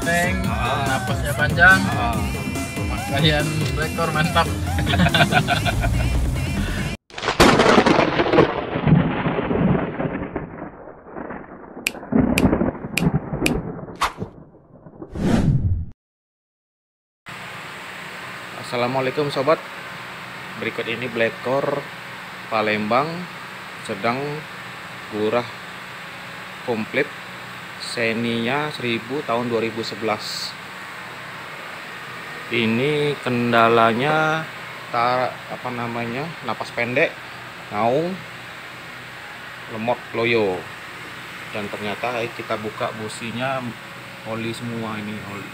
ganteng, napasnya panjang, kalian Blackcore mantap. Assalamualaikum sobat, berikut ini Blackcore Palembang sedang gurah komplit Xenia 1000 tahun 2011. Ini kendalanya napas pendek, ngaung, lemot, loyo, dan ternyata kita buka businya oli semua. Ini oli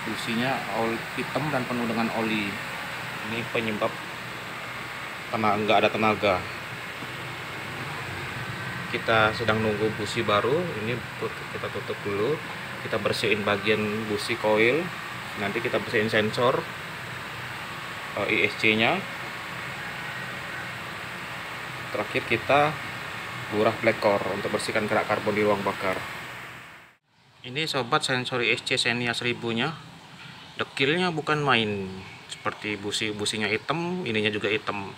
businya hitam dan penuh dengan oli. Ini penyebab nggak ada tenaga. Kita sedang nunggu busi baru. Ini kita tutup dulu, kita bersihin bagian busi koil, nanti kita bersihin sensor ISC nya. Terakhir kita gurah Blackcore untuk bersihkan kerak karbon di ruang bakar. Ini sobat, sensor ISC Xenia 1000 nya dekilnya bukan main, seperti businya hitam, ininya juga hitam.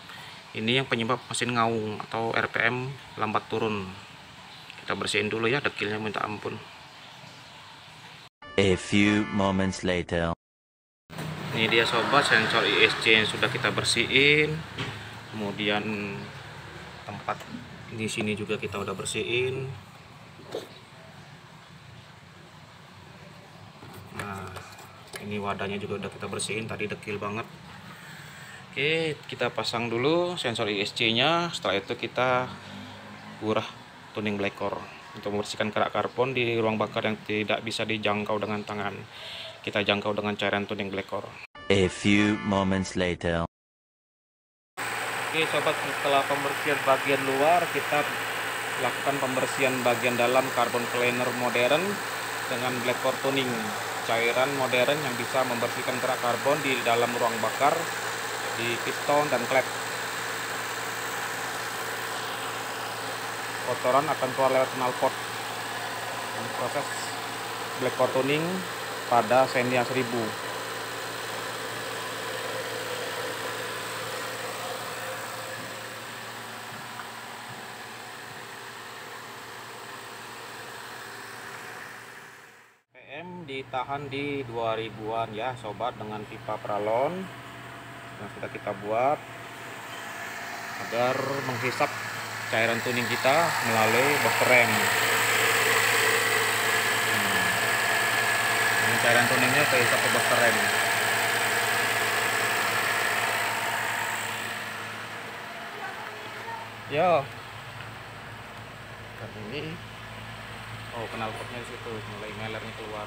Ini yang penyebab mesin ngaung atau RPM lambat turun. Kita bersihin dulu ya, dekilnya minta ampun. A few moments later. Ini dia sobat, sensor ISC yang sudah kita bersihin. Kemudian tempat di sini juga kita udah bersihin. Nah, ini wadahnya juga udah kita bersihin, tadi dekil banget. Oke, kita pasang dulu sensor ISC nya. Setelah itu kita gurah tuning Blackcore untuk membersihkan kerak karbon di ruang bakar yang tidak bisa dijangkau dengan tangan. Kita jangkau dengan cairan tuning Blackcore. A few moments later. Oke sobat, setelah pembersihan bagian luar, kita lakukan pembersihan bagian dalam carbon cleaner modern dengan Blackcore tuning, cairan modern yang bisa membersihkan kerak karbon di dalam ruang bakar, di piston dan klep. Kotoran akan keluar lewat knalpot. Proses Blackcore tuning pada Xenia 1000. Ditahan di 2000-an ya sobat, dengan pipa pralon yang sudah kita buat agar menghisap cairan tuning kita melalui booster rem. Ini cairan tuningnya kehisap ke booster rem. Yo, dan ini knalpotnya di situ mulai melernya keluar.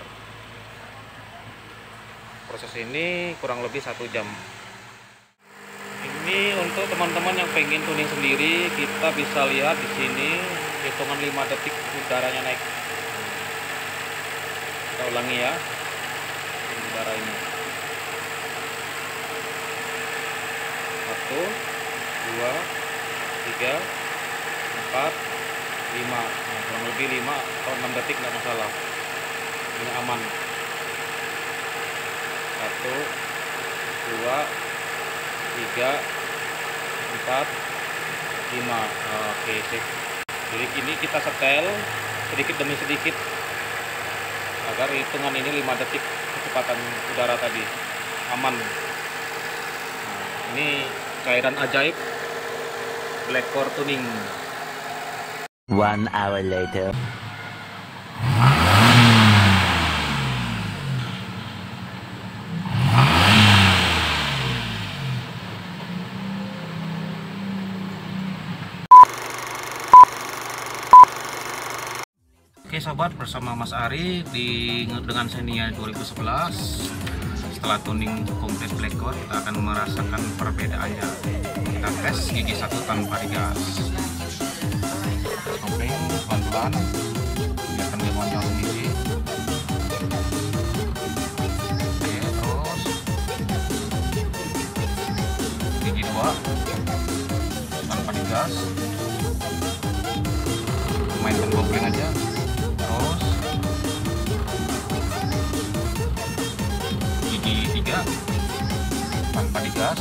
Proses ini kurang lebih 1 jam. Ini untuk teman-teman yang pengen tuning sendiri, kita bisa lihat di sini hitungan 5 detik udaranya naik. Kita ulangi ya, udara ini 1, 2, 3, 4, 5. Nah, kurang lebih 5 atau 6 detik nggak masalah, ini aman. 1, 2, 3, 4, 5. Oke, sip. Jadi ini kita setel sedikit demi sedikit agar hitungan ini 5 detik kecepatan udara tadi aman. Nah, ini cairan ajaib Blackcore tuning. 1 hour later. Oke sobat, bersama Mas Ari dengan Xenia 2011. Setelah tuning komplit Blackcore, kita akan merasakan perbedaannya. Kita tes gigi 1 tanpa digas. Kopling pelan-pelan, biarkan dia monyol gigi. Oke, terus gigi 2 tanpa digas, mainkan kopling aja. Terus gas,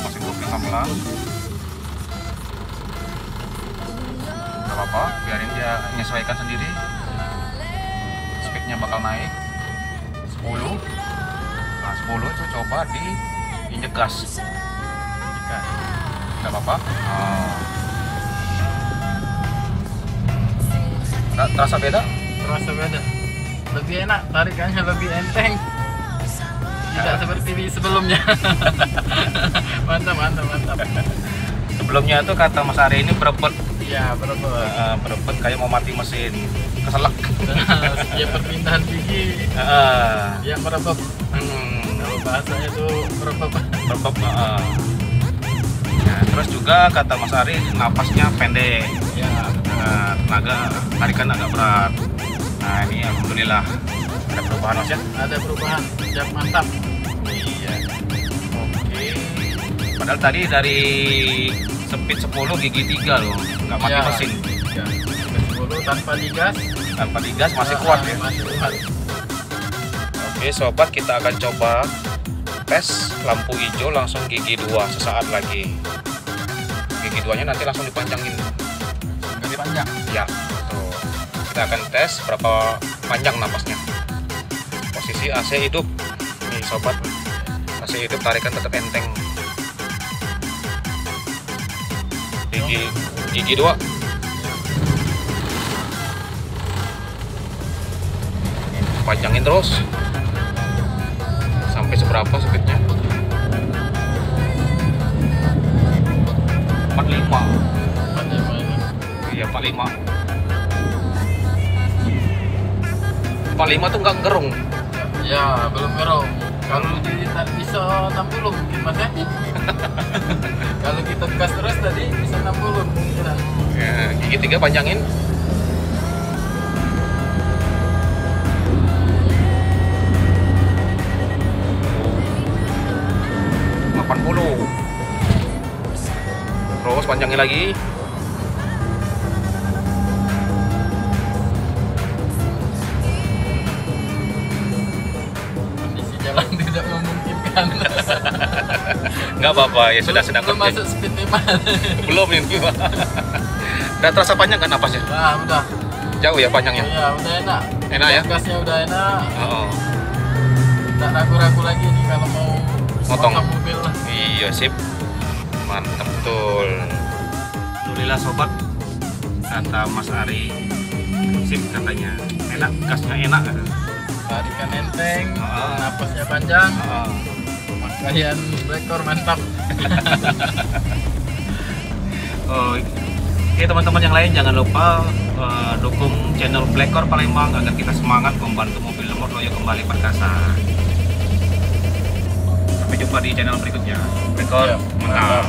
masih kopling pelan. Gak apa-apa, biarin dia menyesuaikan sendiri. Speednya bakal naik 10. Nah 10 itu coba diinjek gas. Gak apa-apa. Terasa beda? Terasa beda. Lebih enak, tarikannya lebih enteng. Tidak seperti di sebelumnya. Mantap. Sebelumnya tuh kata Mas Ari ini berebet. Ya, Berebet kayak mau mati mesin. Keselak. Ya perpindahan gigi. Ya merebet. Kalau bahasanya itu merebet. Nah, terus juga kata Mas Ari napasnya pendek. Ya. Tenaga tarikan agak berat. Nah ini alhamdulillah ada perubahan Mas ya? Ada perubahan, jak mantap. Iya. Oke. Padahal tadi dari speed 10 gigi 3 loh, nggak mati Ya, mesin. 10 tanpa digas. Tanpa digas masih kuat ya. Masih kuat. Oke sobat, kita akan coba tes lampu hijau langsung gigi 2 sesaat lagi. Gigi 2 nya nanti langsung dipanjangin. Lebih panjang. Ya, tuh. Kita akan tes berapa panjang napasnya. Posisi AC hidup. Nih sobat, AC hidup tarikan tetap enteng. Gigi 2. Panjangin terus. Sampai seberapa speednya? 45. Iya 45. 45 tuh nggak gerung. Ya, belum gerong. Kalau bisa 60 mungkin Mas ya. Kalau kita gas terus tadi bisa 60 mungkin. Ya, gigi 3 panjangin. Terus panjangin lagi. Kondisi jalan tidak memungkinkan. Nggak apa-apa, ya sudah sedang belum masuk speed limit. Belum ini. Udah terasa panjang kan napasnya? Nah, udah. Jauh ya panjangnya? Ya, udah enak. Enak ya? Gasnya udah enak. Oh. Tak ragu-ragu lagi nih kalau mau Motong mobil lah. Iya sip. Mantap betul. Alhamdulillah sobat, kata Mas Ari sip katanya. Enak, gasnya enak. Tarikan enteng, napasnya panjang. Pakaian Blackcore mantap. Oke teman-teman yang lain, jangan lupa dukung channel Blackcore Palembang agar kita semangat membantu mobil nomor Loyo kembali perkasa. Sampai jumpa di channel berikutnya. Blackcore mantap.